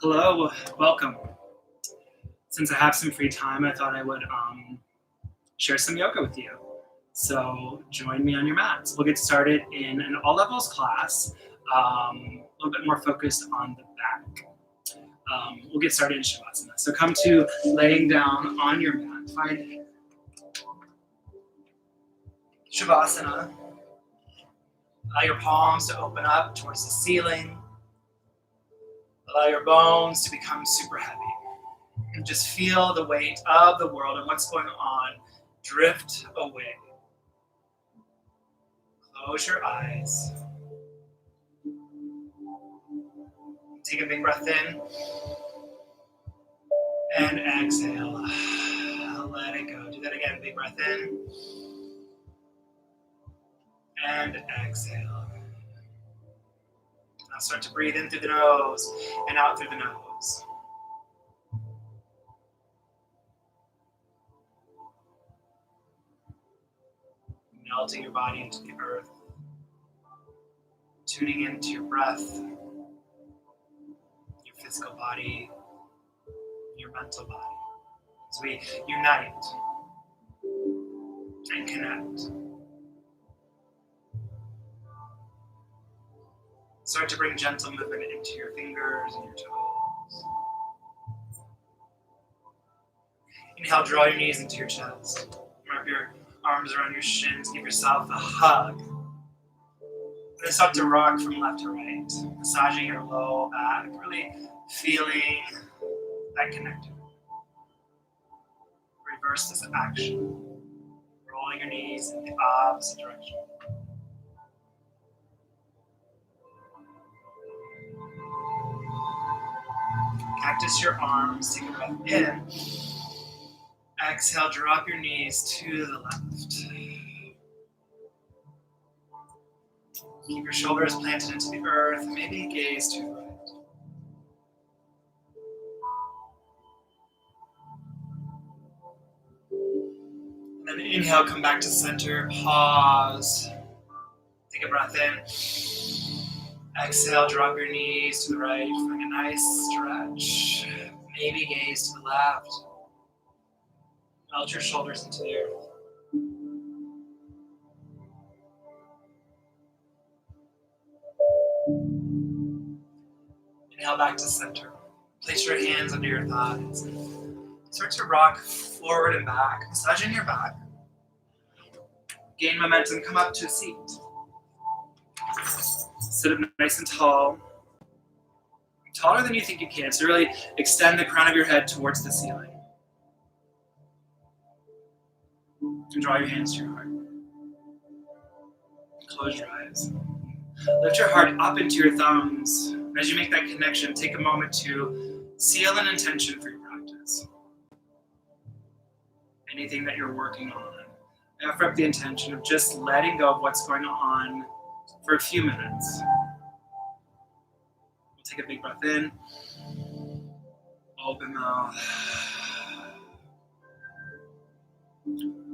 Hello, welcome. Since I have some free time, I thought I would share some yoga with you. So join me on your mats. We'll get started in an all levels class, a little bit more focused on the back. We'll get started in Shavasana. So come to laying down on your mat. Find Shavasana. Allow your palms to open up towards the ceiling. Allow your bones to become super heavy. And just feel the weight of the world and what's going on drift away. Close your eyes. Take a big breath in. And exhale. Let it go. Do that again. Big breath in. And exhale. Now start to breathe in through the nose and out through the nose. Melting your body into the earth. Tuning into your breath, your physical body, your mental body. As we unite and connect. Start to bring gentle movement into your fingers and your toes. Inhale, draw your knees into your chest. Wrap your arms around your shins. Give yourself a hug. And then start to rock from left to right. Massaging your low back. Really feeling that connection. Reverse this action. Rolling your knees in the opposite direction. Cactus your arms, take a breath in. Exhale, drop your knees to the left. Keep your shoulders planted into the earth, maybe gaze to the right. And then inhale, come back to center, pause. Take a breath in. Exhale, drop your knees to the right, find a nice stretch. Maybe gaze to the left. Melt your shoulders into the earth. Inhale back to center. Place your hands under your thighs. Start to rock forward and back, massaging your back. Gain momentum, come up to a seat. Sit up nice and tall. Taller than you think you can. So really extend the crown of your head towards the ceiling. And draw your hands to your heart. Close your eyes. Lift your heart up into your thumbs. And as you make that connection, take a moment to seal an intention for your practice. Anything that you're working on. Offer up the intention of just letting go of what's going on for a few minutes. We'll take a big breath in. Open mouth.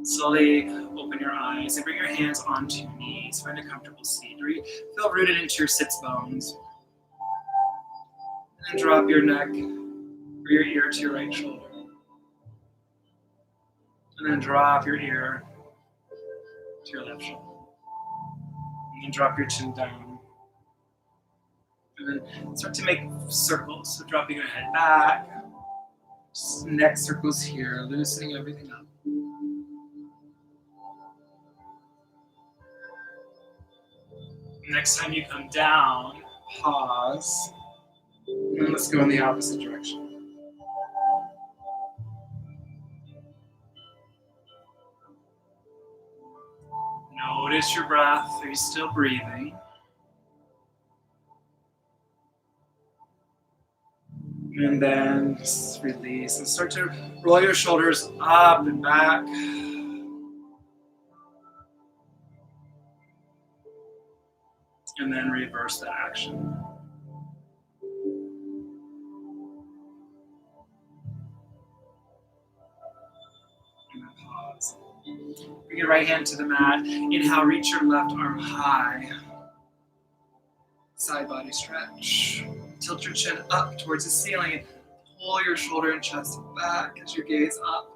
Slowly open your eyes and bring your hands onto your knees. Find a comfortable seat. Feel rooted into your sits bones. And then drop your neck or your ear to your right shoulder. And then drop your ear to your left shoulder. And then drop your chin down. And then start to make circles. So dropping your head back. Neck circles here, loosening everything up. Next time you come down, pause. And then let's go in the opposite direction. Notice your breath. Are you still breathing? And then just release and start to roll your shoulders up and back. And then reverse that action. And then pause. Bring your right hand to the mat. Inhale, reach your left arm high. Side body stretch. Tilt your chin up towards the ceiling and pull your shoulder and chest back as you gaze up.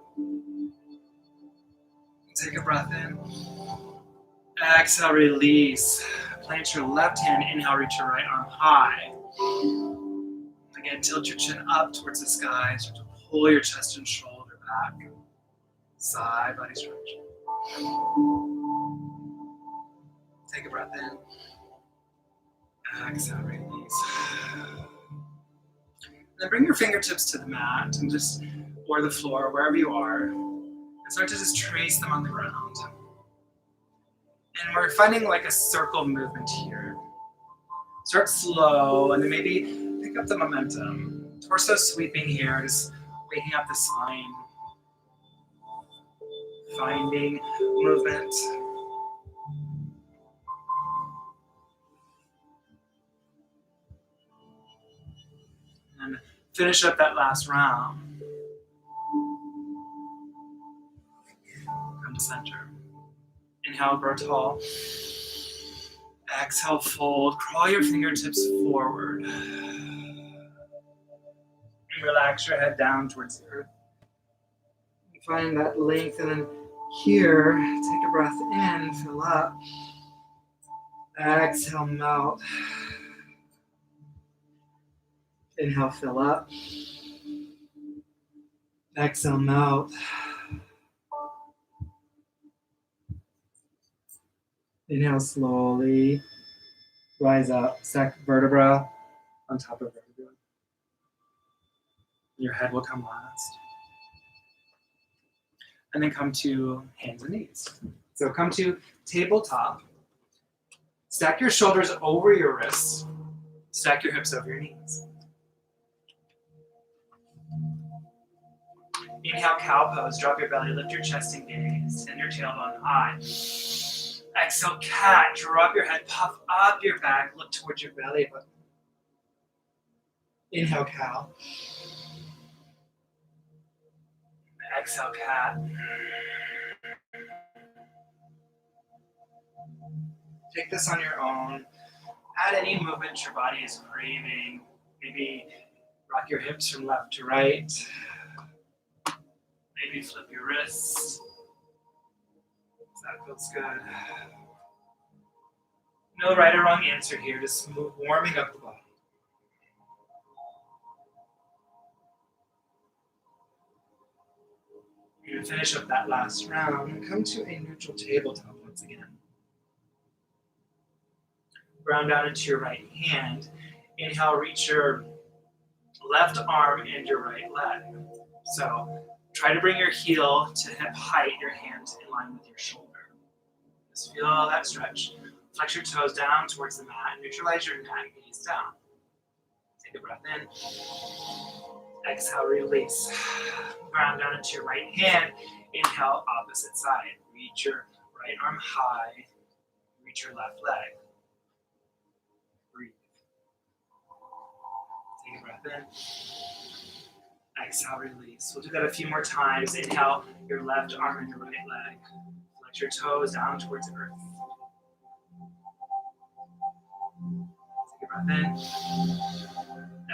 Take a breath in. Exhale, release. Plant your left hand. Inhale, reach your right arm high. Again, tilt your chin up towards the sky. Start to pull your chest and shoulder back. Side body stretch. Take a breath in. Exhale, release. Then bring your fingertips to the mat and just, or the floor, wherever you are, and start to just trace them on the ground. And we're finding like a circle movement here. Start slow, and then maybe pick up the momentum. Torso sweeping here, just waking up the spine. Finding movement. And finish up that last round. Come to center. Inhale, grow tall. Exhale, fold. Crawl your fingertips forward. And relax your head down towards the earth. Find that length, and then here, take a breath in, fill up. Exhale, melt. Inhale, fill up. Exhale, melt. Inhale, slowly rise up. Stack vertebra on top of vertebra. Your head will come last. And then come to hands and knees. So come to tabletop. Stack your shoulders over your wrists. Stack your hips over your knees. Inhale, cow pose. Drop your belly, lift your chest and gaze. Send your tailbone high. Exhale, cat. Drop your head, puff up your back, look towards your belly button. Inhale, cow. Exhale, cat. Take this on your own. Add any movement your body is craving. Maybe rock your hips from left to right. Maybe flip your wrists. That feels good. No right or wrong answer here. Just warming up the body. You're going to finish up that last round and come to a neutral tabletop once again. Ground down into your right hand. Inhale, reach your left arm and your right leg. So try to bring your heel to hip height, your hands in line with your shoulder. Just feel that stretch. Flex your toes down towards the mat. Neutralize your neck, gaze down. Take a breath in. Exhale, release. Ground down into your right hand. Inhale, opposite side. Reach your right arm high. Reach your left leg. Breathe. Take a breath in. Exhale, release. We'll do that a few more times. Inhale, your left arm and your right leg. Flex your toes down towards the earth. Take a breath in.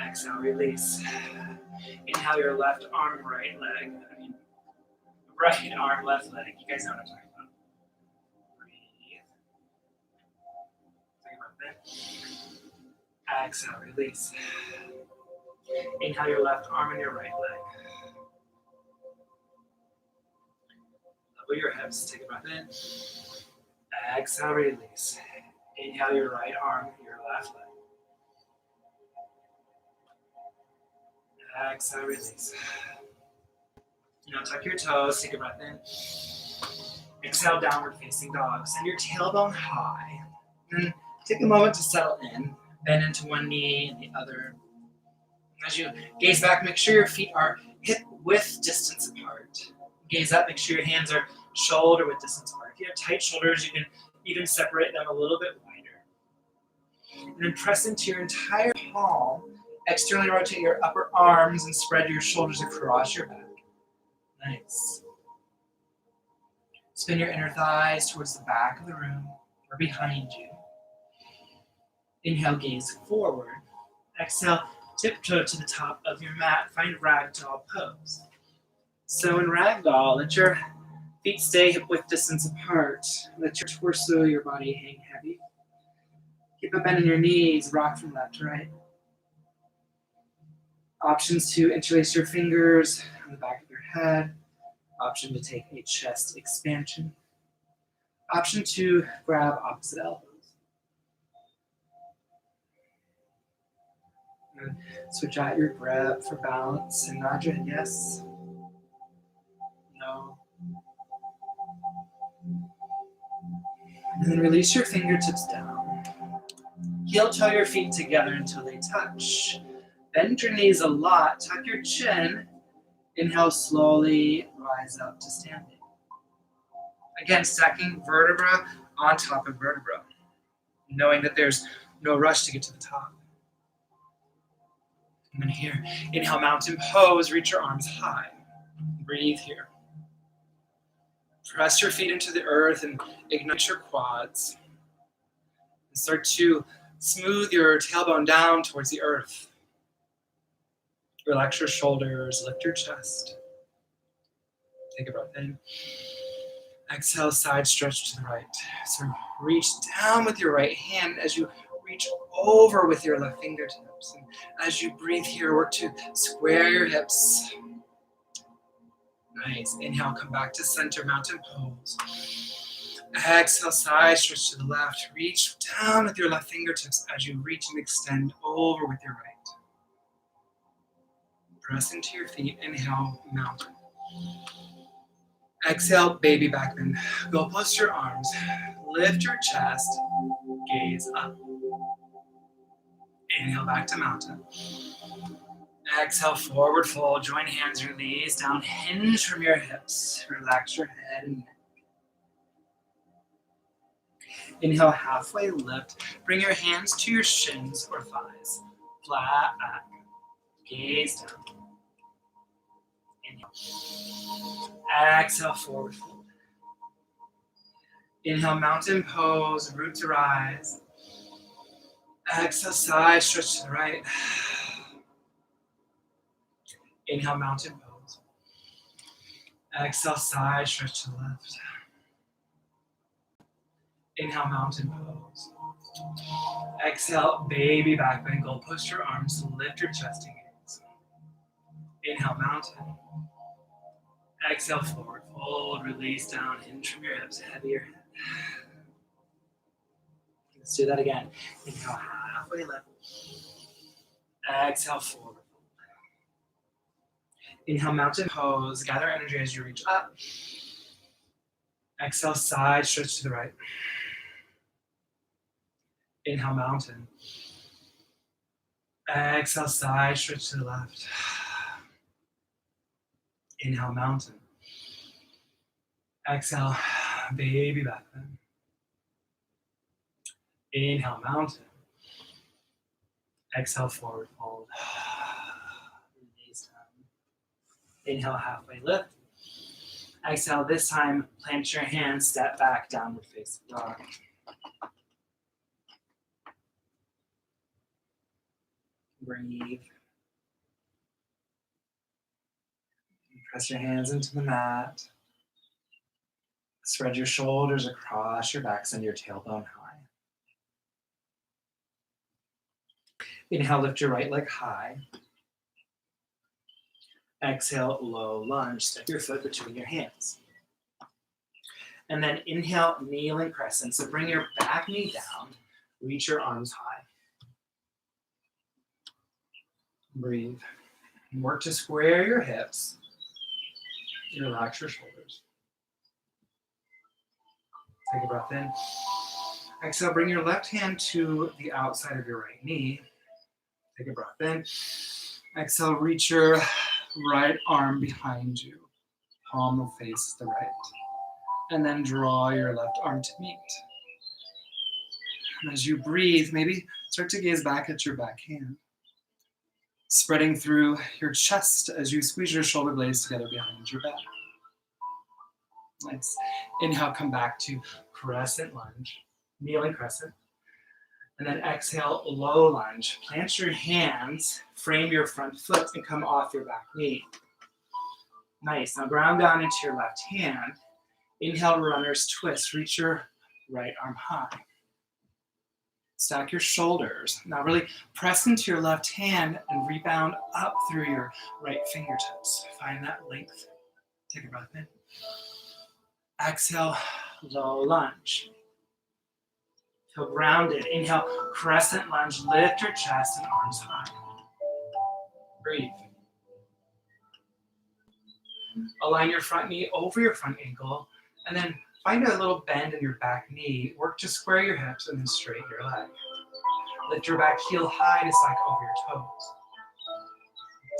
Exhale, release. Inhale your left arm, right leg. Right arm, left leg. You guys know what I'm talking about. Breathe. Take a breath in. Exhale, release. Inhale your left arm and your right leg. Level your hips. Take a breath in. Exhale, release. Inhale your right arm, your left leg. Exhale, release. Now tuck your toes, take a breath in. Exhale, downward facing dog. Send your tailbone high. Then take a moment to settle in. Bend into one knee and the other. As you gaze back, make sure your feet are hip width distance apart. Gaze up, make sure your hands are shoulder width distance apart. If you have tight shoulders, you can even separate them a little bit wider. And then press into your entire palm. Externally rotate your upper arms and spread your shoulders across your back. Nice. Spin your inner thighs towards the back of the room or behind you. Inhale, gaze forward. Exhale, tiptoe to the top of your mat. Find ragdoll pose. So in ragdoll, let your feet stay hip-width distance apart. Let your torso, your body hang heavy. Keep a bend in your knees, rock from left to right. Options to interlace your fingers on the back of your head. Option to take a chest expansion. Option to grab opposite elbows. And switch out your breath for balance and nod your head yes, no. And then release your fingertips down. Heel toe your feet together until they touch. Bend your knees a lot, tuck your chin. Inhale, slowly rise up to standing. Again, stacking vertebra on top of vertebra, knowing that there's no rush to get to the top. And then here, inhale, mountain pose, reach your arms high. Breathe here. Press your feet into the earth and ignite your quads. And start to smooth your tailbone down towards the earth. Relax your shoulders, lift your chest. Take a breath in. Exhale, side stretch to the right. So reach down with your right hand as you reach over with your left fingertips. And as you breathe here, work to square your hips. Nice. Inhale, come back to center, mountain pose. Exhale, side stretch to the left. Reach down with your left fingertips as you reach and extend over with your right. Press into your feet. Inhale, mountain. Exhale, baby back bend. Go plus your arms. Lift your chest. Gaze up. Inhale, back to mountain. Exhale, forward fold. Join hands, release down. Hinge from your hips. Relax your head and neck. Inhale, halfway lift. Bring your hands to your shins or thighs. Flat back. Gaze down. Inhale. Exhale, forward fold. Inhale, mountain pose, root to rise. Exhale, side stretch to the right. Inhale, mountain pose. Exhale, side stretch to the left. Inhale, mountain pose. Exhale, baby back bend. Go push your arms, lift your chest and gaze. Inhale, mountain. Exhale, forward fold, release down, hinge from your hips, heavier head. Let's do that again. Inhale, halfway lift. Exhale, forward fold. Inhale, mountain pose. Gather energy as you reach up. Exhale, side stretch to the right. Inhale, mountain. Exhale, side stretch to the left. Inhale, mountain. Exhale, baby back bend. Inhale, mountain. Exhale, forward fold. Release down. Inhale, halfway lift. Exhale, this time, plant your hands, step back, downward facing dog. Breathe. Press your hands into the mat. Spread your shoulders across your back, send your tailbone high. Inhale, lift your right leg high. Exhale, low lunge. Step your foot between your hands. And then inhale, kneeling crescent. So bring your back knee down. Reach your arms high. Breathe. Work to square your hips. Relax your shoulders. Take a breath in. Exhale, bring your left hand to the outside of your right knee. Take a breath in. Exhale, reach your right arm behind you. Palm will face the right. And then draw your left arm to meet. And as you breathe, maybe start to gaze back at your back hand. Spreading through your chest as you squeeze your shoulder blades together behind your back. Nice. Inhale, come back to crescent lunge. Kneeling crescent. And then exhale, low lunge. Plant your hands, frame your front foot, and come off your back knee. Nice. Now ground down into your left hand. Inhale, runner's twist. Reach your right arm high. Stack your shoulders. Now really press into your left hand and rebound up through your right fingertips. Find that length. Take a breath in. Exhale, low lunge. Feel grounded. Inhale, crescent lunge. Lift your chest and arms high. Breathe. Align your front knee over your front ankle, and then find a little bend in your back knee. Work to square your hips and then straighten your leg. Lift your back heel high to stack over your toes.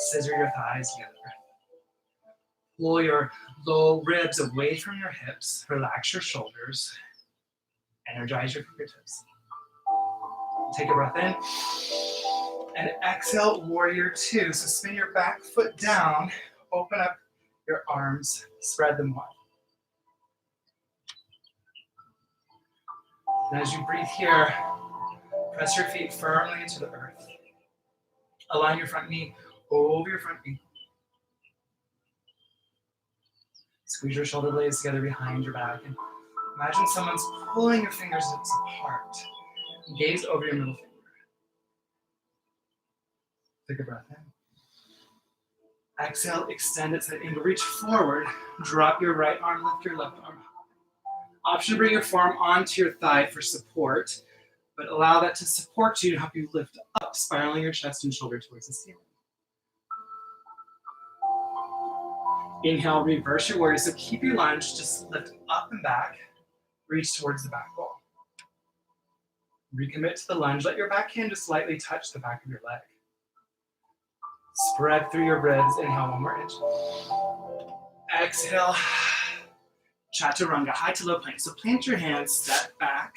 Scissor your thighs together. Pull your low ribs away from your hips. Relax your shoulders. Energize your fingertips. Take a breath in. And exhale, warrior two. So spin your back foot down. Open up your arms. Spread them wide. And as you breathe here, press your feet firmly into the earth. Align your front knee over your front ankle. Squeeze your shoulder blades together behind your back. And imagine someone's pulling your fingertips apart. Gaze over your middle finger. Take a breath in. Exhale, extend it side angle. Reach forward. Drop your right arm, lift your left arm. Option to bring your forearm onto your thigh for support, but allow that to support you to help you lift up, spiraling your chest and shoulder towards the ceiling. Inhale, reverse your warrior. So keep your lunge, just lift up and back, reach towards the back wall. Recommit to the lunge. Let your back hand just lightly touch the back of your leg. Spread through your ribs. Inhale, one more inch. Exhale, chaturanga, high to low plank. So plant your hands, step back,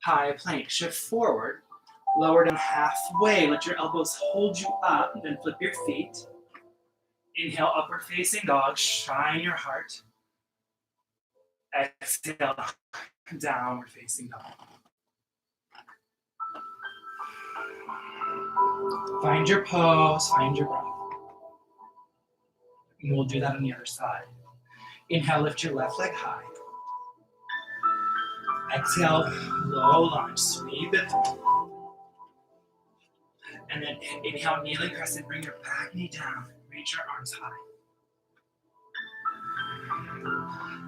high plank. Shift forward, lower down halfway. Let your elbows hold you up, then flip your feet. Inhale, upward facing dog, shine your heart. Exhale, downward facing dog. Find your pose, find your breath. And we'll do that on the other side. Inhale, lift your left leg high. Exhale, low lunge, sweep it through. And then inhale, kneeling crescent, bring your back knee down, reach your arms high.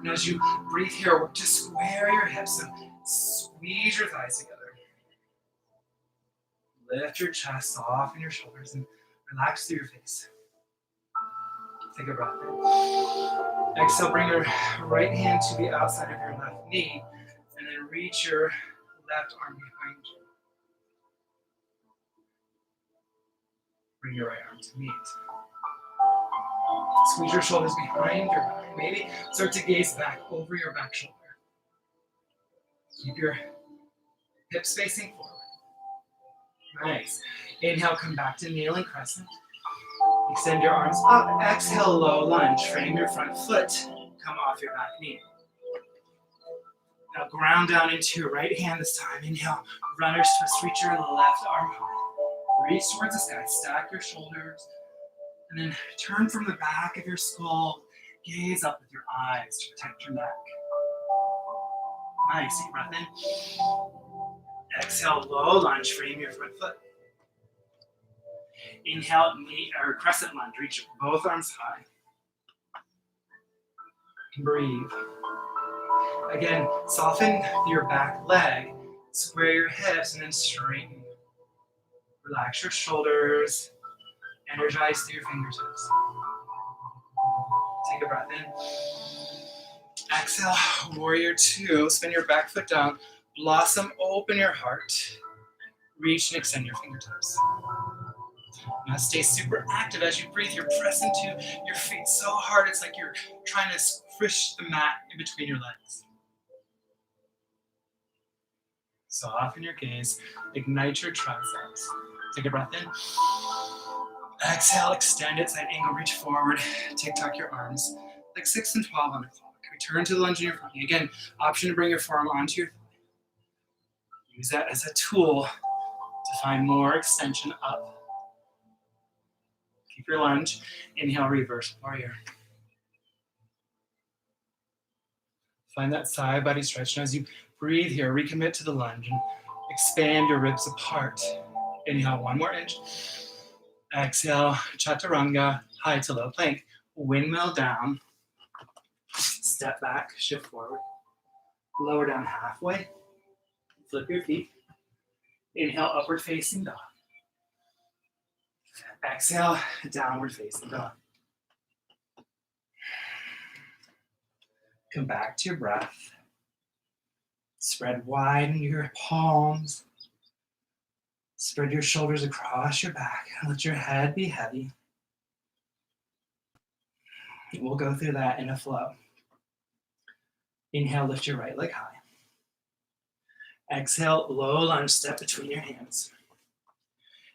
And as you breathe here, work to square your hips and squeeze your thighs together. Lift your chest, soften your shoulders, and relax through your face. Take a breath in. Exhale, bring your right hand to the outside of your left knee, and then reach your left arm behind you. Bring your right arm to meet. Squeeze your shoulders behind your back. Maybe start to gaze back over your back shoulder. Keep your hips facing forward. Nice. Inhale, come back to kneeling crescent. Extend your arms up. Exhale, low lunge. Frame your front foot. Come off your back knee. Now ground down into your right hand this time. Inhale, runner's twist. Reach your left arm high. Reach towards the sky. Stack your shoulders. And then turn from the back of your skull. Gaze up with your eyes to protect your neck. Nice. Deep breath in. Exhale, low lunge, frame your front foot. Inhale, knee or crescent lunge, reach both arms high. Breathe. Again, soften your back leg, square your hips, and then straighten. Relax your shoulders, energize through your fingertips. Take a breath in. Exhale, warrior two, spin your back foot down. Blossom, open your heart. Reach and extend your fingertips. Now stay super active as you breathe. You're pressing to your feet so hard, it's like you're trying to squish the mat in between your legs. Soften your gaze. Ignite your triceps. Take a breath in. Exhale, extend it, side angle, reach forward. Tick-tock your arms, like 6 and 12 on the clock. Return to the lunge in your front knee. Again, option to bring your forearm onto your thigh. Use that as a tool to find more extension up. Keep your lunge. Inhale, reverse warrior. Find that side body stretch. And as you breathe here, recommit to the lunge and expand your ribs apart. Inhale, one more inch. Exhale, chaturanga, high to low plank. Windmill down. Step back, shift forward. Lower down halfway. Flip your feet. Inhale, upward facing dog. Exhale, downward facing dog. Come back to your breath. Spread wide into your palms. Spread your shoulders across your back. Let your head be heavy. We'll go through that in a flow. Inhale, lift your right leg high. Exhale, low lunge step between your hands.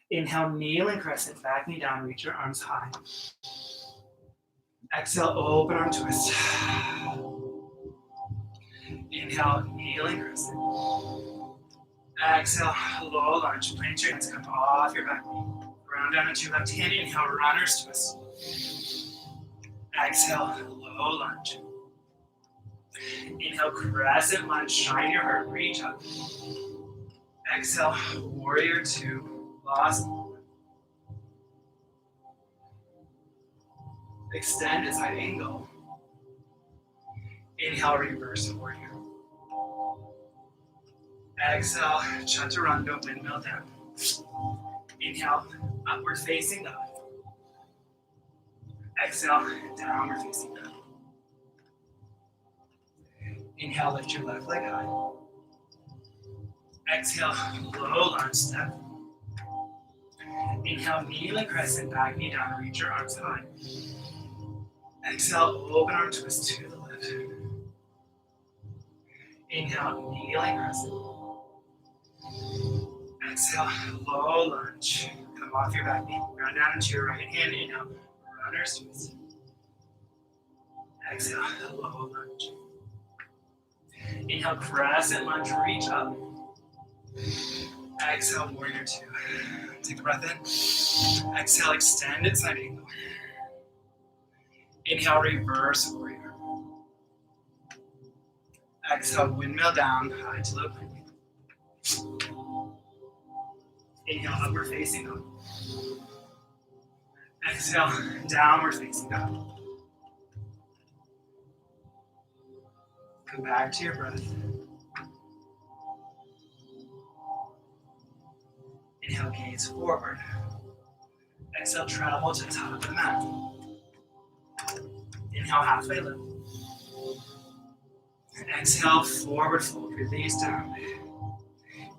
Inhale, kneeling crescent, back knee down, reach your arms high. Exhale, open arm twist. Inhale, kneeling crescent. Exhale, low lunge. Plant your hands, come off your back knee. Ground down into your left hand. Inhale, runner's twist. Exhale, low lunge. Inhale, crescent lunge. Shine your heart, reach up. Exhale, warrior two. Lost. Extend at side angle. Inhale, reverse warrior. Exhale, chaturanga, windmill down. Inhale, upward facing dog. Exhale, downward facing dog. Inhale, lift your left leg high. Exhale, low lunge step. Inhale, kneeling crescent, back knee down, reach your arms high. Exhale, open arm twist to the left. Inhale, kneeling crescent. Exhale, low lunge. Come off your back knee, ground down into your right hand. Inhale, runner's twist. Exhale, low lunge. Inhale, crescent lunge, reach up. Exhale, warrior two. Take a breath in. Exhale, extend at side angle. Inhale, reverse warrior. Exhale, windmill down, high to low plank. Inhale, upward facing dog. Exhale, downward facing dog. Come back to your breath. Inhale, gaze forward. Exhale, travel to the top of the mat. Inhale, halfway lift. And exhale, forward fold. Release down.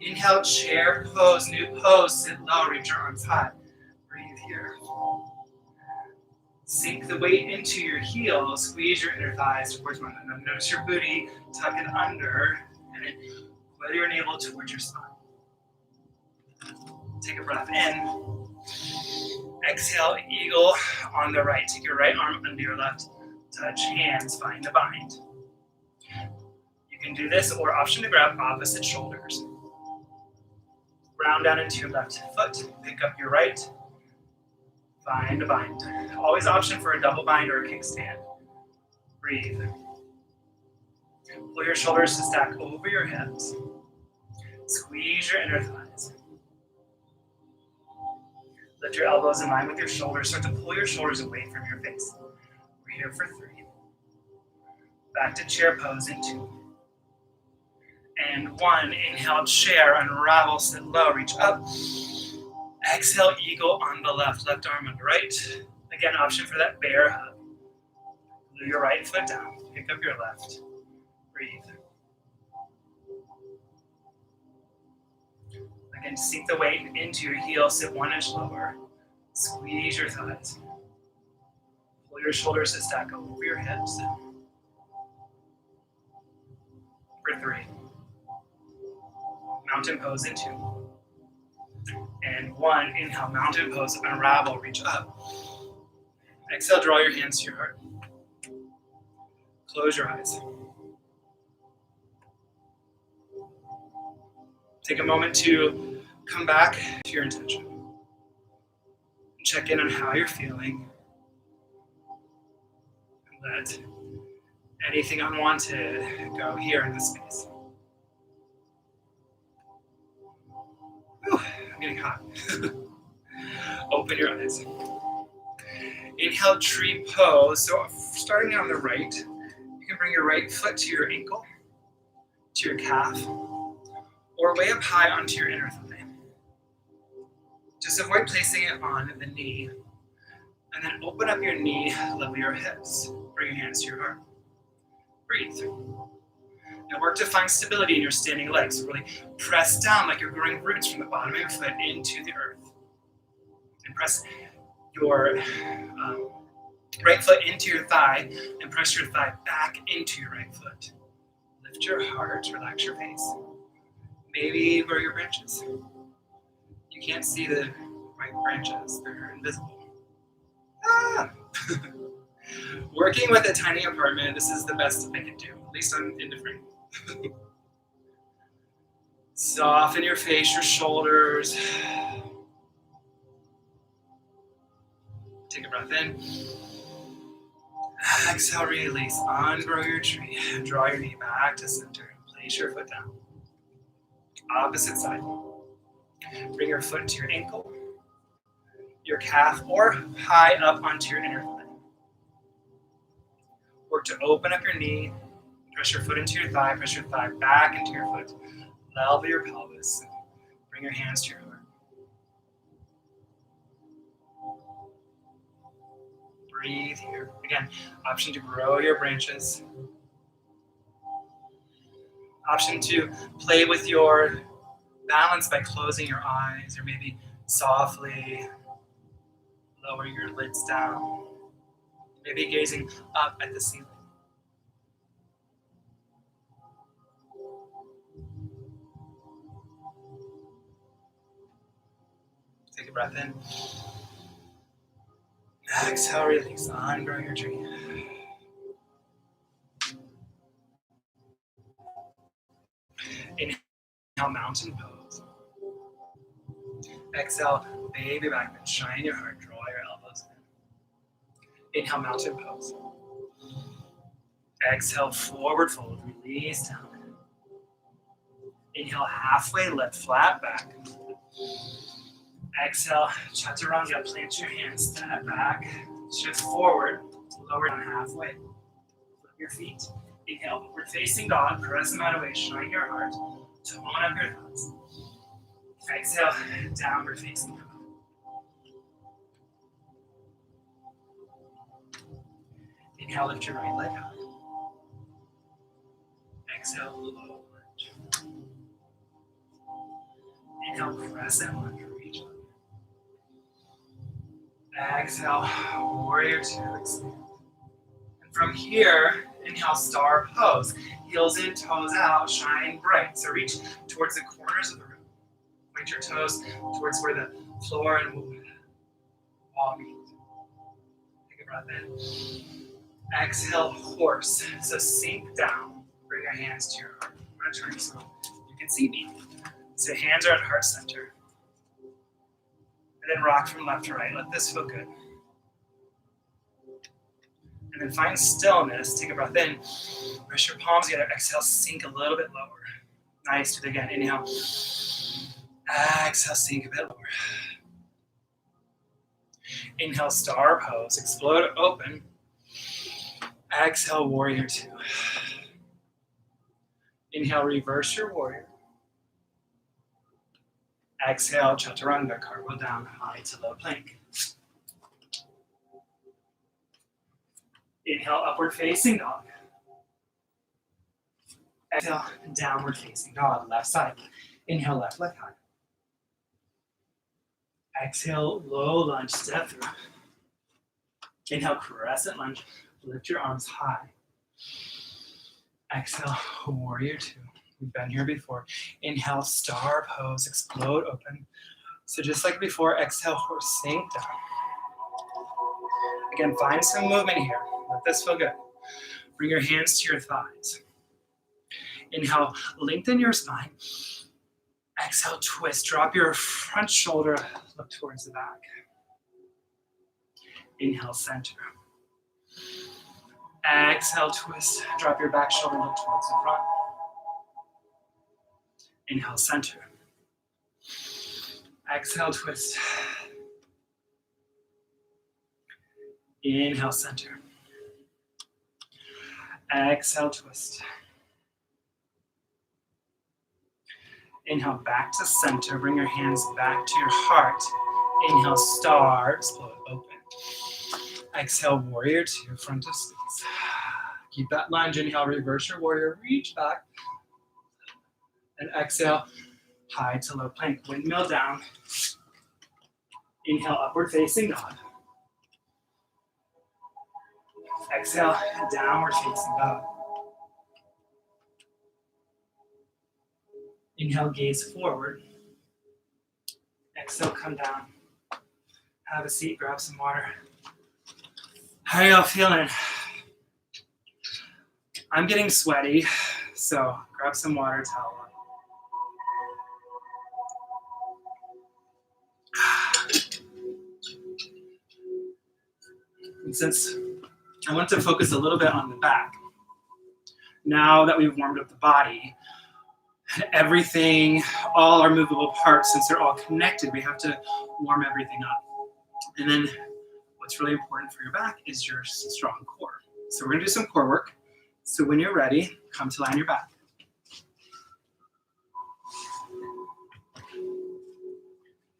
Inhale, chair pose, new pose. Sit low, reach your arms high. Breathe here. Sink the weight into your heels. Squeeze your inner thighs towards one another. Notice your booty, tuck it under, and then whether your navel towards your spine. Take a breath in. Exhale, eagle on the right. Take your right arm under your left. Touch hands, find the bind. You can do this or option to grab opposite shoulders. Round down into your left foot. Pick up your right. Find a bind. Always option for a double bind or a kickstand. Breathe. Pull your shoulders to stack over your hips. Squeeze your inner thighs. Lift your elbows in line with your shoulders. Start to pull your shoulders away from your face. We're here for 3. Back to chair pose in 2. And 1. Inhale, chair, unravel, sit low, reach up. Exhale, eagle on the left. Left arm on the right. Again, option for that bear hug. Glue your right foot down. Pick up your left. Breathe. Again, sink the weight into your heels. Sit 1 inch lower. Squeeze your thighs. Pull your shoulders to stack over your hips. For 3. Mountain pose in 2. And 1. Inhale, mountain pose, unravel, reach up. Exhale, draw your hands to your heart. Close your eyes. Take a moment to come back to your intention. Check in on how you're feeling. And let anything unwanted go here in this space. Whew, I'm getting hot. Open your eyes. Inhale, tree pose. So starting on the right, you can bring your right foot to your ankle, to your calf, or way up high onto your inner thigh. Just avoid placing it on the knee. And then open up your knee, level your hips. Bring your hands to your heart. Breathe. Now work to find stability in your standing legs. So really press down like you're growing roots from the bottom of your foot into the earth. And press your right foot into your thigh and press your thigh back into your right foot. Lift your heart, relax your face. Maybe grow your branches. You can't see the right branches, they're invisible. Working with a tiny apartment, this is the best I can do. At least I'm indifferent. Soften your face, your shoulders. Take a breath in. Exhale, release. Ungrow your tree. Draw your knee back to center. Place your foot down. Opposite side. Bring your foot to your ankle, your calf, or high up onto your inner thigh. Work to open up your knee. Press your foot into your thigh. Press your thigh back into your foot. Level your pelvis. Bring your hands to your heart. Breathe here. Again, option to grow your branches. Option to play with your balance by closing your eyes or maybe softly lower your lids down. Maybe gazing up at the ceiling. Take a breath in. Exhale, release. Ungrow your tree. Inhale, mountain pose. Exhale, baby back bend. Shine your heart. Draw your elbows in. Inhale, mountain pose. Exhale, forward fold. Release down. Inhale, halfway lift, flat back. Exhale, chaturanga. Plant your hands, step back. Shift forward, lower down halfway. Flip your feet. Inhale, upward facing dog. Press them out away. Shine your heart. Tone up your thoughts. Exhale, downward facing dog. Inhale, lift your right leg high. Exhale, low lunge. Inhale, crescent lunge. Reach up. Exhale, warrior two, expand. And from here, inhale, star pose. Heels in, toes out, shine bright. So reach towards the corners of the room. Point your toes towards where the floor and wall meet. Take a breath in. Exhale, horse. So sink down. Bring your hands to your heart. I'm going to turn so you can see me. So hands are at heart center. And then rock from left to right. Let this feel good. And then find stillness. Take a breath in. Press your palms together. Exhale, sink a little bit lower. Nice. Do it again. Inhale. Exhale, sink a bit lower. Inhale, star pose. Explode, open. Exhale, warrior two. Inhale, reverse your warrior. Exhale, chaturanga, cartwheel down, high to low plank. Inhale, upward facing dog. Exhale, downward facing dog, left side. Inhale, left leg high. Exhale, low lunge, step through. Inhale, crescent lunge, lift your arms high. Exhale, warrior two. We've been here before. Inhale, star pose, explode, open. So just like before, exhale, horse, sink down. Again, find some movement here. Let this feel good. Bring your hands to your thighs. Inhale, lengthen your spine. Exhale, twist. Drop your front shoulder, look towards the back. Inhale, center. Exhale, twist. Drop your back shoulder, look towards the front. Inhale, center. Exhale, twist. Inhale, center. Exhale, twist. Inhale, back to center. Bring your hands back to your heart. Inhale, star. Explode open. Exhale, warrior two, front of squeeze. Keep that lunge. Inhale, reverse your warrior. Reach back. And exhale, high to low plank. Windmill down. Inhale, upward facing dog. Exhale, downward facing dog. Inhale, gaze forward. Exhale, come down. Have a seat, grab some water. How are y'all feeling? I'm getting sweaty, so grab some water, towel. And since I want to focus a little bit on the back, now that we've warmed up the body, everything, all our movable parts, since they're all connected, we have to warm everything up. And then what's really important for your back is your strong core. So we're gonna do some core work. So when you're ready, come to lie on your back.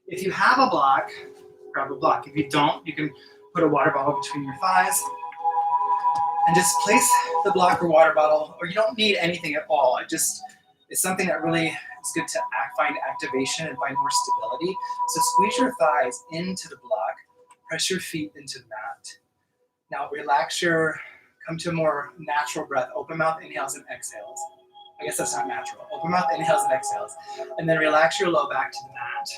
If you have a block, grab a block. If you don't, you can put a water bottle between your thighs and just place the block or water bottle, or you don't need anything at all. It's something that really is good to find activation and find more stability. So squeeze your thighs into the block, press your feet into the mat. Now come to a more natural breath. Open mouth inhales and exhales. I guess that's not natural. Open mouth inhales and exhales. And then relax your low back to the mat.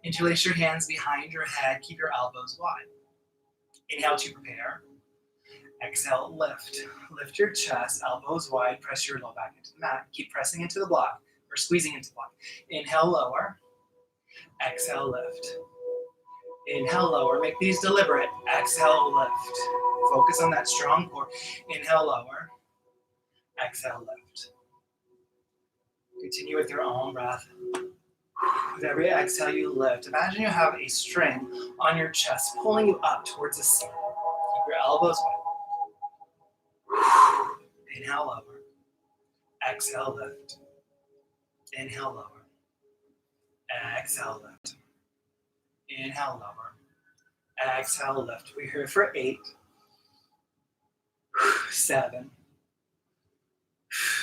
Interlace your hands behind your head. Keep your elbows wide. Inhale to prepare. Exhale, lift. Lift your chest, elbows wide, press your low back into the mat. Keep pressing into the block, or squeezing into the block. Inhale, lower. Exhale, lift. Inhale, lower. Make these deliberate. Exhale, lift. Focus on that strong core. Inhale, lower. Exhale, lift. Continue with your own breath. With every exhale, you lift. Imagine you have a string on your chest pulling you up towards the ceiling. Keep your elbows wide. Inhale, lower. Exhale, lift. Inhale, lower. Exhale, lift. Inhale, lower. Exhale, lift. We're here for 8, 7,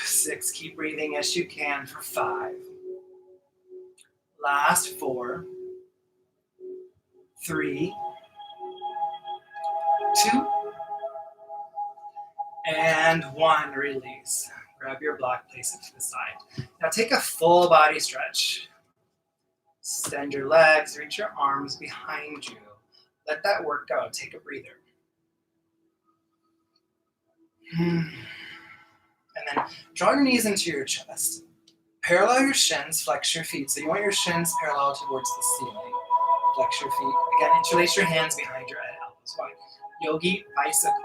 6. Keep breathing as you can for 5. Last 4, 3, 2, and 1. Release. Grab your block, place it to the side. Now take a full body stretch. Extend your legs, reach your arms behind you. Let that work go. Take a breather. And then draw your knees into your chest. Parallel your shins, flex your feet. So you want your shins parallel towards the ceiling. Flex your feet. Again, interlace your hands behind your head, elbows wide. Yogi bicycles.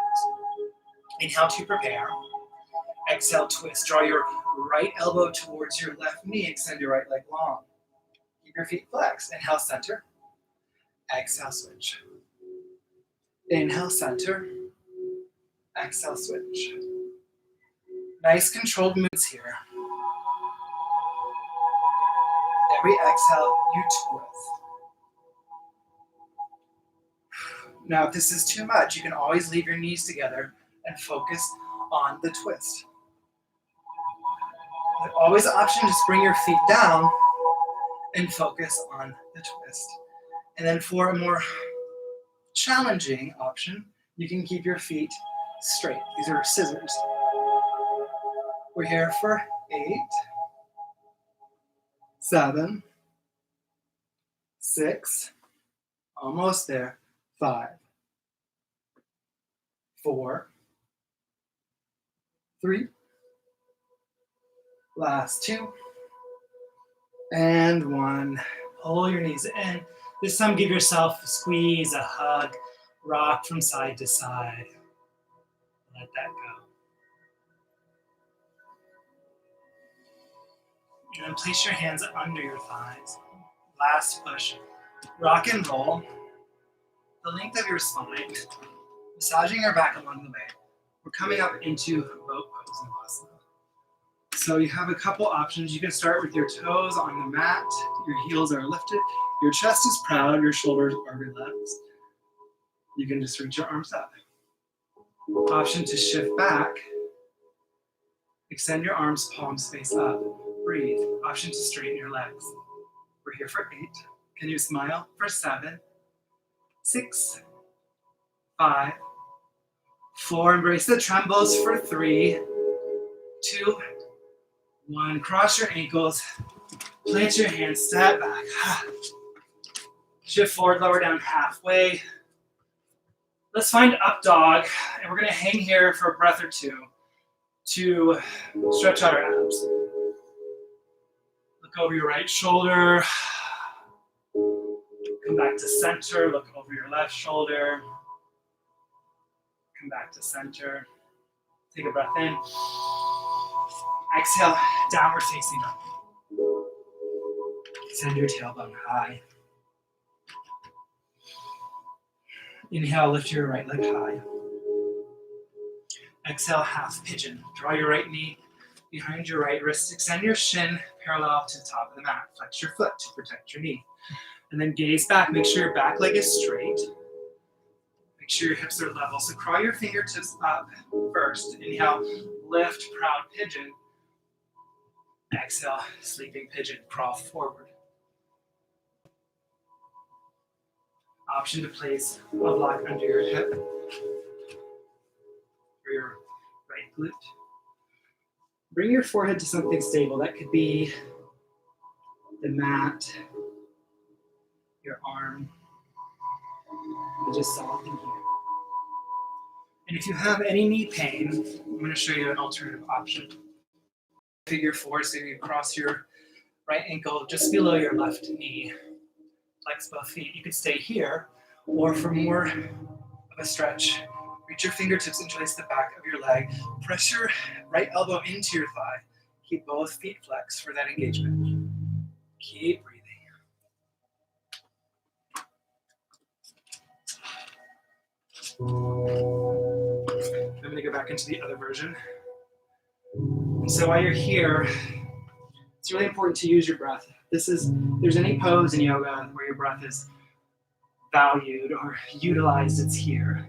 Inhale to prepare. Exhale, twist. Draw your right elbow towards your left knee. Extend your right leg long. Keep your feet flexed. Inhale, center. Exhale, switch. Inhale, center. Exhale, switch. Nice controlled movements here. Every exhale, you twist. Now, if this is too much, you can always leave your knees together and focus on the twist. But always an option, just bring your feet down and focus on the twist. And then for a more challenging option, you can keep your feet straight. These are scissors. We're here for 8, 7, 6, almost there, 5, 4, 3, last 2, And one. Pull your knees in. This time give yourself a squeeze, a hug, rock from side to side. Let that go. And then place your hands under your thighs. Last push. Rock and roll. The length of your spine. Massaging your back along the way. We're coming up into boat pose in Asana. So you have a couple options. You can start with your toes on the mat. Your heels are lifted. Your chest is proud. Your shoulders are relaxed. You can just reach your arms up. Option to shift back. Extend your arms, palms face up. Breathe. Option to straighten your legs. We're here for 8. Can you smile for 7, 6, 5, 4. Embrace the trembles for 3, 2, 1. Cross your ankles. Plant your hands. Step back. Shift forward, lower down halfway. Let's find up dog, and we're going to hang here for a breath or two to stretch out our abs. Look over your right shoulder. Come back to center. Look over your left shoulder. Come back to center. Take a breath in. Exhale, downward facing dog. Send your tailbone high. Inhale, lift your right leg high. Exhale, half pigeon. Draw your right knee behind your right wrist. Extend your shin parallel to the top of the mat. Flex your foot to protect your knee. And then gaze back. Make sure your back leg is straight. Make sure your hips are level. So crawl your fingertips up first. Inhale, lift, proud pigeon. Exhale, sleeping pigeon. Crawl forward. Option to place a block under your hip or your right glute. Bring your forehead to something stable. That could be the mat, your arm, and just soften here. And if you have any knee pain, I'm going to show you an alternative option. Figure 4, so you cross your right ankle just below your left knee. Flex both feet. You could stay here, or for more of a stretch, reach your fingertips and trace the back of your leg. Press your right elbow into your thigh. Keep both feet flexed for that engagement. Keep breathing. I'm going to go back into the other version. And so while you're here, it's really important to use your breath. There's any pose in yoga where your breath is valued or utilized, it's here.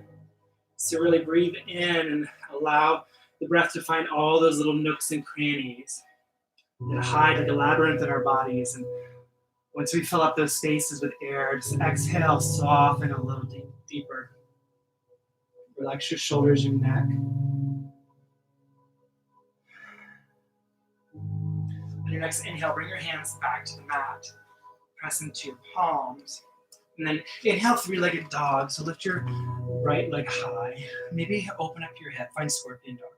So really breathe in and allow the breath to find all those little nooks and crannies that hide like a labyrinth in our bodies. And once we fill up those spaces with air, just exhale, soften a little deeper. Relax your shoulders, your neck. On your next inhale, bring your hands back to the mat. Press into your palms. And then inhale, three-legged dog. So lift your right leg high. Maybe open up your hip. Find scorpion dog.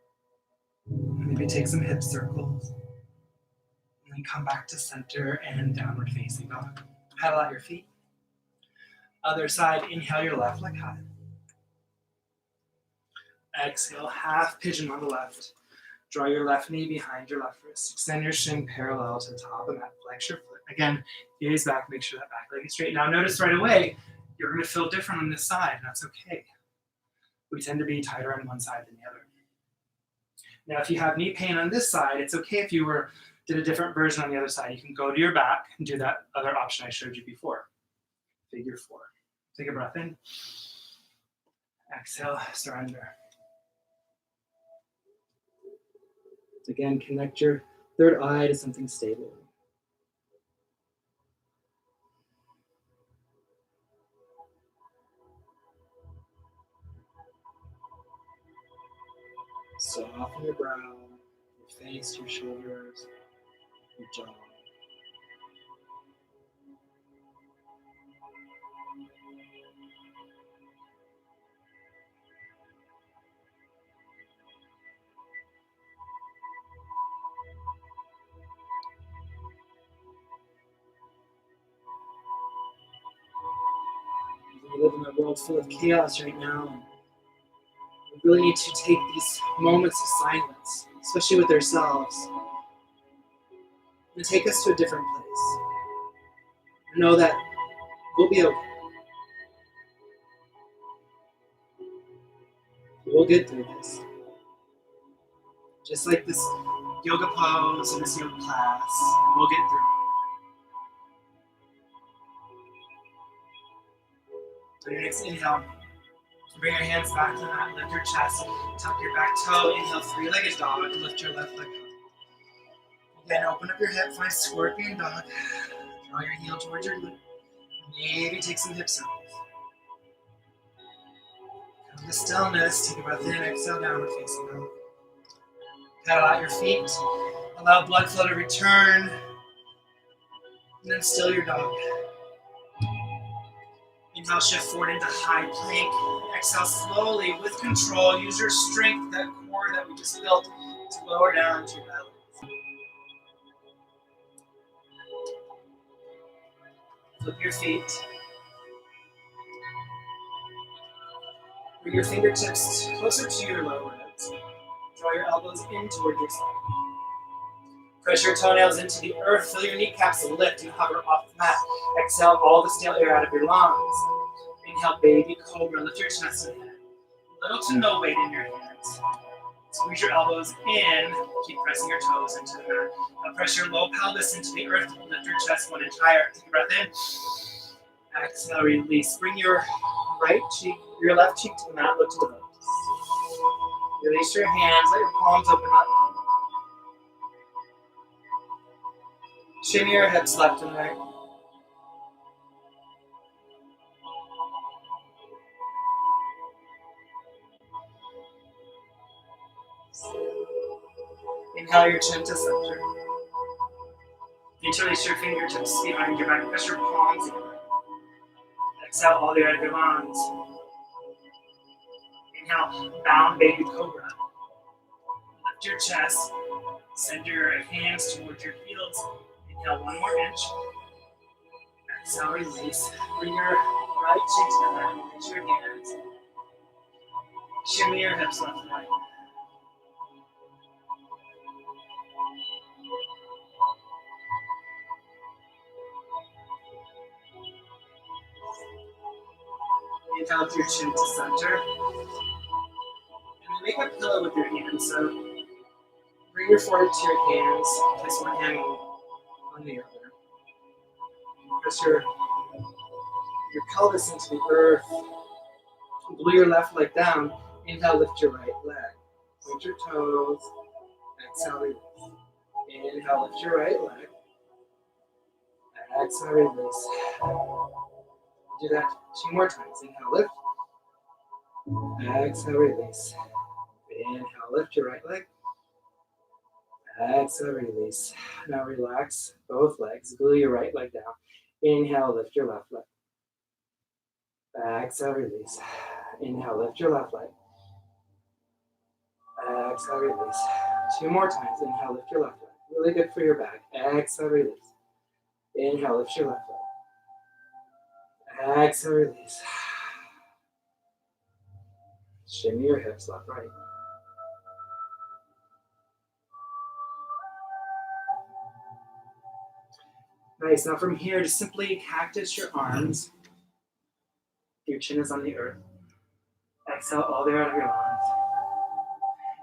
Maybe take some hip circles. And then come back to center and downward facing dog. Paddle out your feet. Other side, inhale your left leg high. Exhale, half pigeon on the left. Draw your left knee behind your left wrist. Extend your shin parallel to the top of the mat. Flex your foot. Again, gaze back. Make sure that back leg is straight. Now notice right away, you're going to feel different on this side. And that's okay. We tend to be tighter on one side than the other. Now, if you have knee pain on this side, it's okay if you did a different version on the other side. You can go to your back and do that other option I showed you before. Figure 4. Take a breath in. Exhale, surrender. Again, connect your third eye to something stable. Soften your brow, your face, your shoulders, your jaw. We live in a world full of chaos right now, and we really need to take these moments of silence, especially with ourselves, and take us to a different place. And know that we'll be okay. We'll get through this. Just like this yoga pose and this yoga class, we'll get through it. On your next inhale, bring your hands back to the mat, lift your chest, tuck your back toe, inhale, three-legged dog, lift your left leg up. Again, open up your hip, find scorpion dog, draw your heel towards your glute, maybe take some hips out. Come to stillness, take a breath in, exhale, downward facing dog. Pedal out your feet, allow blood flow to return, and then still your dog. Inhale, shift forward into high plank. Exhale slowly with control. Use your strength, that core that we just built, to lower down to your belly. Flip your feet. Bring your fingertips closer to your lower ribs. Draw your elbows in toward your side. Press your toenails into the earth. Feel your kneecaps lift and hover off the mat. Exhale all the stale air out of your lungs. Inhale, baby cobra. Lift your chest and head. Little to no weight in your hands. Squeeze your elbows in. Keep pressing your toes into the mat. Now press your low pelvis into the earth. Lift your chest 1 inch higher. Take a breath in. Exhale, release. Bring your your left cheek to the mat. Look to the left. Release your hands. Let your palms open up. Shimmy your hips left and right. Inhale your chin to center. Interlace your fingertips behind your back. Press your palms in. Exhale all the way out of your lungs. Inhale, bound baby cobra. Lift your chest. Send your hands towards your heels. Inhale 1 more inch. Exhale, release. Bring your right cheek to the mat. Reach your hands. Shimmy your hips left and right. Inhale with your chin to center. And then make a pillow with your hands. So bring your forehead to your hands. Place one hand on the other. Press your pelvis into the earth. Glue your left leg down. Inhale, lift your right leg. Point your toes. Exhale, release. Inhale, lift your right leg. Exhale, release. Do that 2 more times. Inhale, lift. Exhale, release. Inhale, lift your right leg. Exhale, release. Now relax both legs. Glue your right leg down. Inhale, lift your left leg. Exhale, release. Inhale, lift your left leg. Exhale, release. 2 more times. Inhale, lift your left leg. Really good for your back. Exhale, release. Inhale, lift your left leg. Exhale, release. Shimmy your hips left, right. Nice. Now from here, just simply cactus your arms. Your chin is on the earth. Exhale all the way out of your lungs.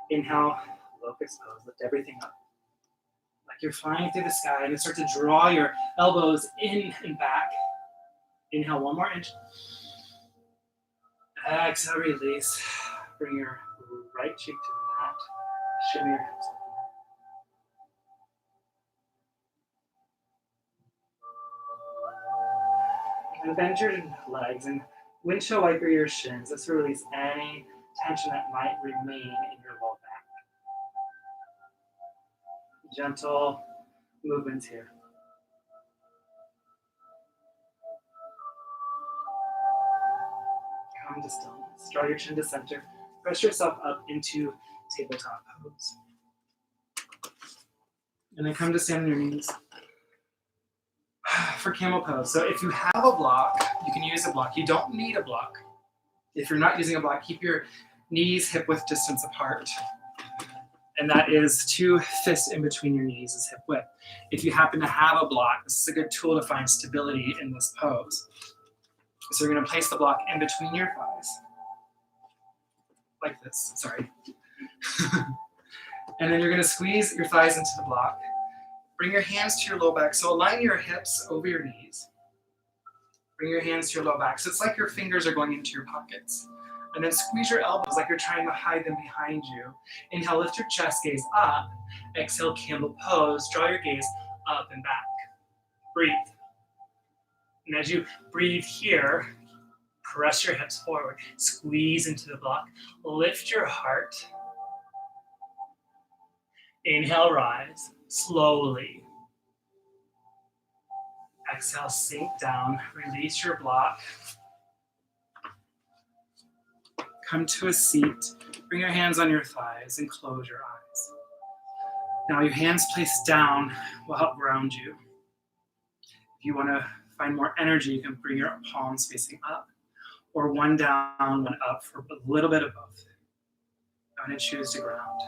Inhale, locust pose. Lift everything up. Like you're flying through the sky, and you start to draw your elbows in and back. Inhale 1 more inch. Exhale, release. Bring your right cheek to the mat. Shimmy your hips up. And bend your legs and windshield wiper your shins. This will release any tension that might remain in your low back. Gentle movements here. Come to stillness. Draw your chin to center. Press yourself up into tabletop pose. And then come to stand on your knees. for camel pose. So if you have a block, you can use a block. You don't need a block. If you're not using a block, keep your knees hip-width distance apart. And that is 2 fists in between your knees is hip width. If you happen to have a block, this is a good tool to find stability in this pose. So you're gonna place the block in between your thighs. Like this, sorry. And then you're gonna squeeze your thighs into the block. Bring your hands to your low back. So align your hips over your knees. Bring your hands to your low back. So it's like your fingers are going into your pockets. And then squeeze your elbows like you're trying to hide them behind you. Inhale, lift your chest, gaze up. Exhale, camel pose. Draw your gaze up and back. Breathe. And as you breathe here, press your hips forward. Squeeze into the block. Lift your heart. Inhale, rise. Slowly. Exhale, sink down. Release your block. Come to a seat. Bring your hands on your thighs and close your eyes. Now your hands placed down will help ground you. If you want to find more energy, you can bring your palms facing up, or one down, one up for a little bit of both. I'm going to choose to ground,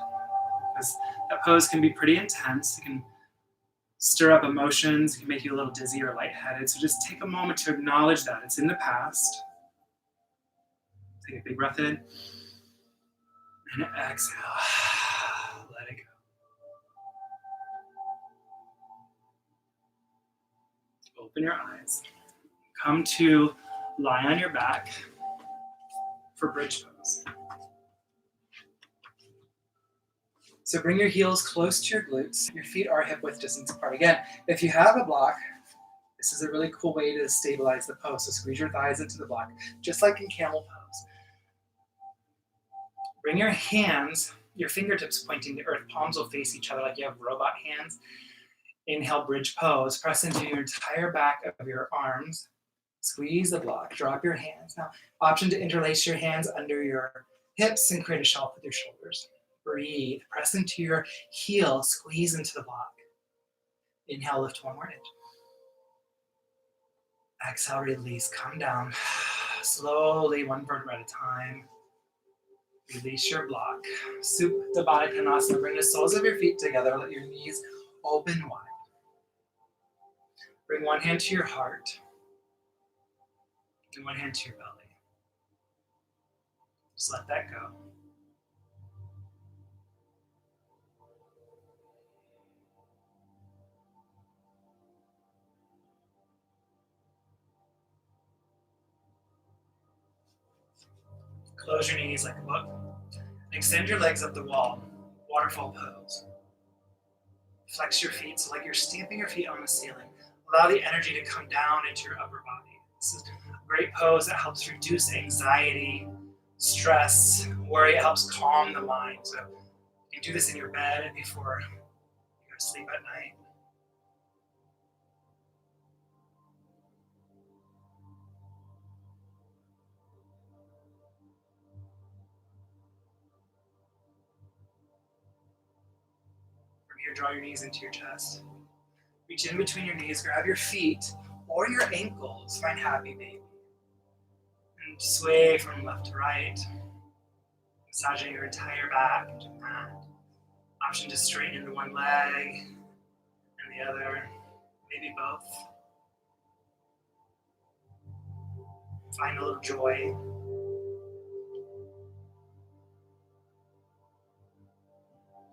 because that pose can be pretty intense. It can stir up emotions. It can make you a little dizzy or lightheaded. So just take a moment to acknowledge that. It's in the past. Take a big breath in and exhale. Let it go. Open your eyes. Come to lie on your back for bridge pose. So bring your heels close to your glutes. Your feet are hip width distance apart. Again, if you have a block, this is a really cool way to stabilize the pose. So squeeze your thighs into the block, just like in camel pose. Bring your hands, your fingertips pointing to earth, palms will face each other like you have robot hands. Inhale, bridge pose. Press into your entire back of your arms. Squeeze the block, drop your hands. Now, option to interlace your hands under your hips and create a shelf with your shoulders. Breathe, press into your heel, squeeze into the block. Inhale, lift one more inch. Exhale, release, come down. Slowly, one vertebra at a time. Release your block. Supta Baddha Konasana. Bring the soles of your feet together. Let your knees open wide. Bring one hand to your heart and one hand to your belly. Just let that go. Close your knees like a book. And extend your legs up the wall. Waterfall pose. Flex your feet so like you're stamping your feet on the ceiling. Allow the energy to come down into your upper body. This is a great pose that helps reduce anxiety, stress, worry. It helps calm the mind. So you can do this in your bed before you go to sleep at night. From here, draw your knees into your chest. Reach in between your knees, grab your feet or your ankles. Find happy baby. And sway from left to right. Massaging your entire back into the mat. Option to straighten into one leg and the other, maybe both. Find a little joy.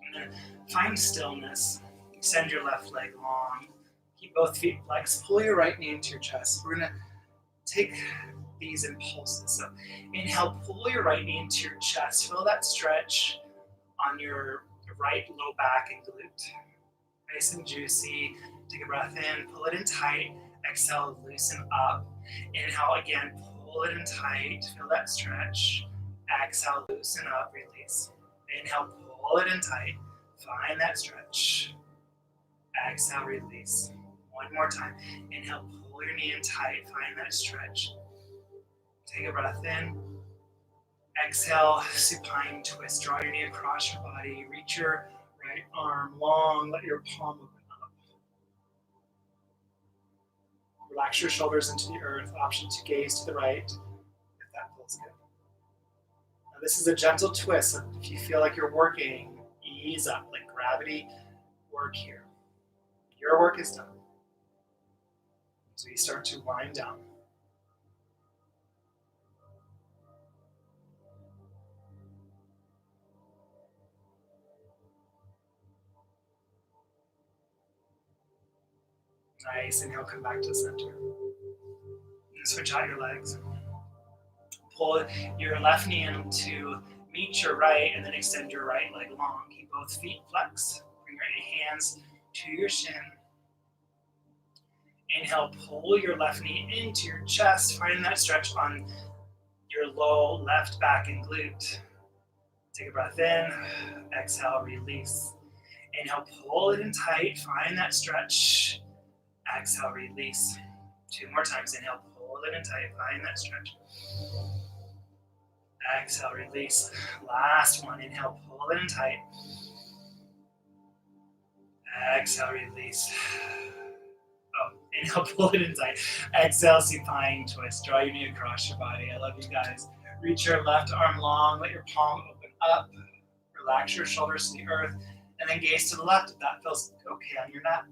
And then find stillness. Extend your left leg long. Keep both feet flexed. Pull your right knee into your chest. We're gonna take these impulses. So inhale, pull your right knee into your chest. Feel that stretch on your right low back and glute. Nice and juicy. Take a breath in, pull it in tight. Exhale, loosen up. Inhale again, pull it in tight. Feel that stretch. Exhale, loosen up, release. Inhale, pull it in tight. Find that stretch. Exhale, release. One more time. Inhale, pull your knee in tight. Find that stretch. Take a breath in. Exhale, supine twist. Draw your knee across your body. Reach your right arm long. Let your palm open up. Relax your shoulders into the earth. Option to gaze to the right if that feels good. Now, this is a gentle twist. So if you feel like you're working, ease up, like gravity work here. Your work is done. So you start to wind down. Nice. Inhale, come back to center. Switch out your legs. Pull your left knee in to meet your right and then extend your right leg long. Keep both feet flexed. Bring your hands to your shin. Inhale, pull your left knee into your chest. Find that stretch on your low left back and glute. Take a breath in. Exhale, release. Inhale, pull it in tight. Find that stretch. Exhale, release. 2 more times. Inhale, pull it in tight. Find that stretch. Exhale, release. Last one. Inhale, pull it in tight. Exhale, release. Oh, inhale, pull it in tight. Exhale, supine twist. Draw your knee across your body. I love you guys. Reach your left arm long. Let your palm open up. Relax your shoulders to the earth. And then gaze to the left if that feels okay on your neck.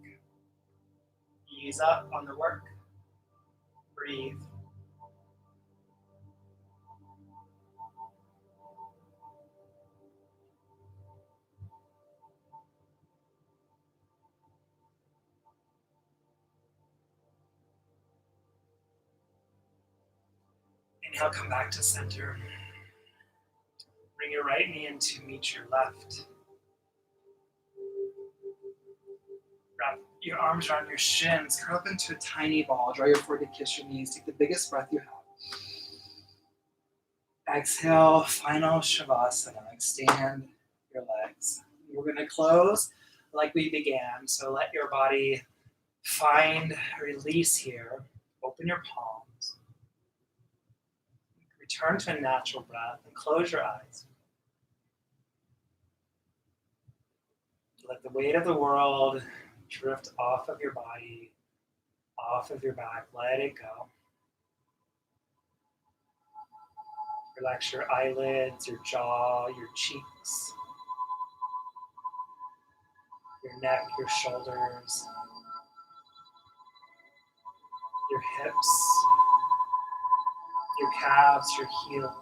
Ease up on the work. Breathe. Inhale, come back to center. Bring your right knee in to meet your left. Wrap your arms around your shins. Curl up into a tiny ball. Draw your forehead to kiss your knees. Take the biggest breath you have. Exhale, final Shavasana. Extend your legs. We're going to close like we began. So let your body find release here. Open your palms. Return to a natural breath and close your eyes. Let the weight of the world drift off of your body, off of your back. Let it go. Relax your eyelids, your jaw, your cheeks, your neck, your shoulders, your hips, your calves, your heels.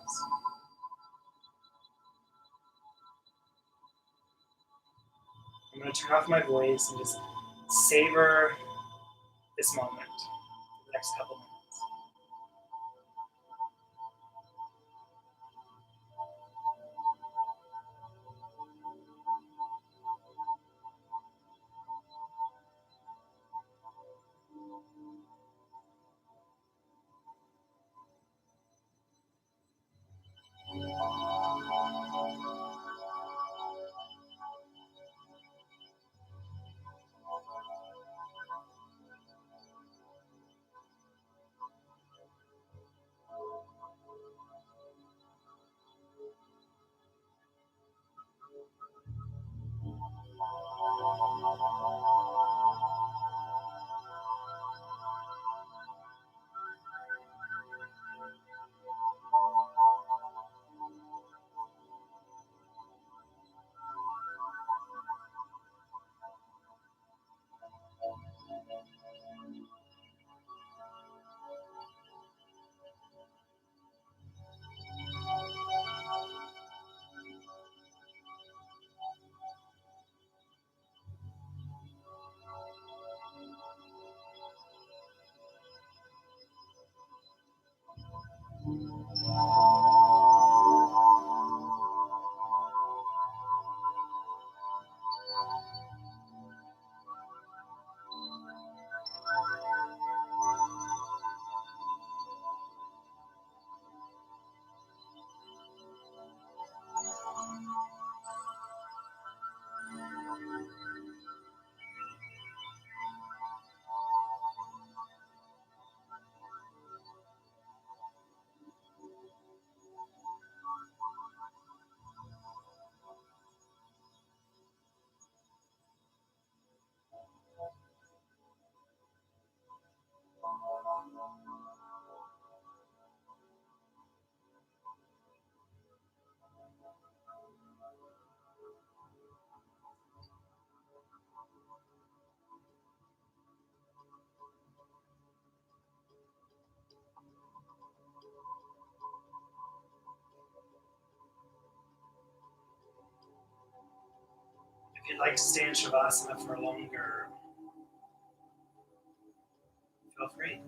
I'm going to turn off my voice and just savor this moment for the next couple minutes. If you'd like to stay in Shavasana for longer, feel free.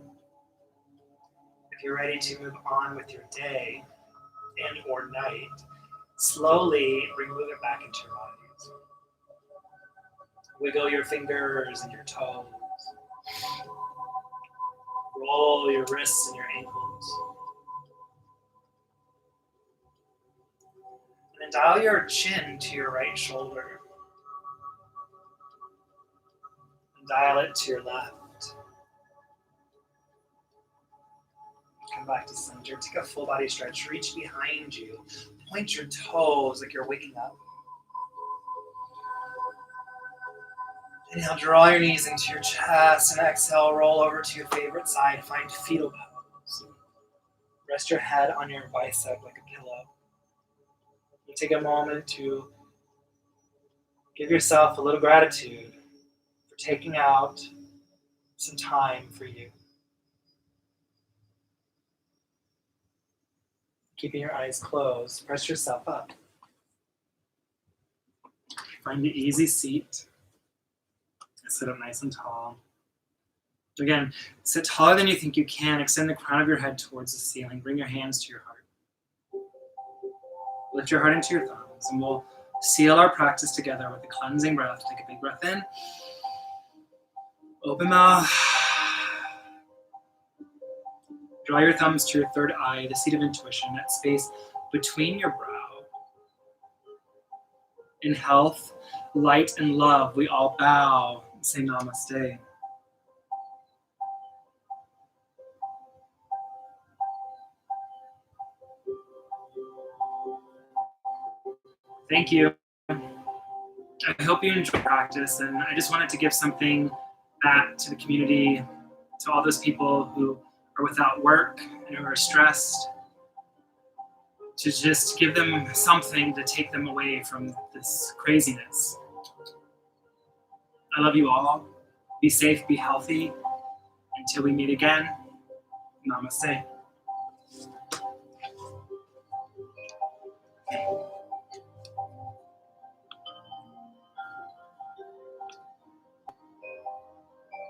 If you're ready to move on with your day and or night, slowly bring movement back into your bodies. Wiggle your fingers and your toes. Roll your wrists and your ankles. And then dial your chin to your right shoulder. And dial it to your left. Come back to center. Take a full body stretch. Reach behind you. Point your toes like you're waking up. Inhale, draw your knees into your chest, and exhale, roll over to your favorite side. Find fetal pose. Rest your head on your bicep like a pillow. You take a moment to give yourself a little gratitude for taking out some time for you. Keeping your eyes closed, press yourself up. Find an easy seat. Sit up nice and tall. Again, sit taller than you think you can. Extend the crown of your head towards the ceiling. Bring your hands to your heart. Lift your heart into your thumbs, and we'll seal our practice together with a cleansing breath. Take a big breath in. Open mouth. Draw your thumbs to your third eye, the seat of intuition, that space between your brow. In health, light, and love, we all bow and say namaste. Thank you. I hope you enjoy practice, and I just wanted to give something back to the community, to all those people who are without work and who are stressed, to just give them something to take them away from this craziness. I love you all. Be safe, be healthy. Until we meet again, namaste.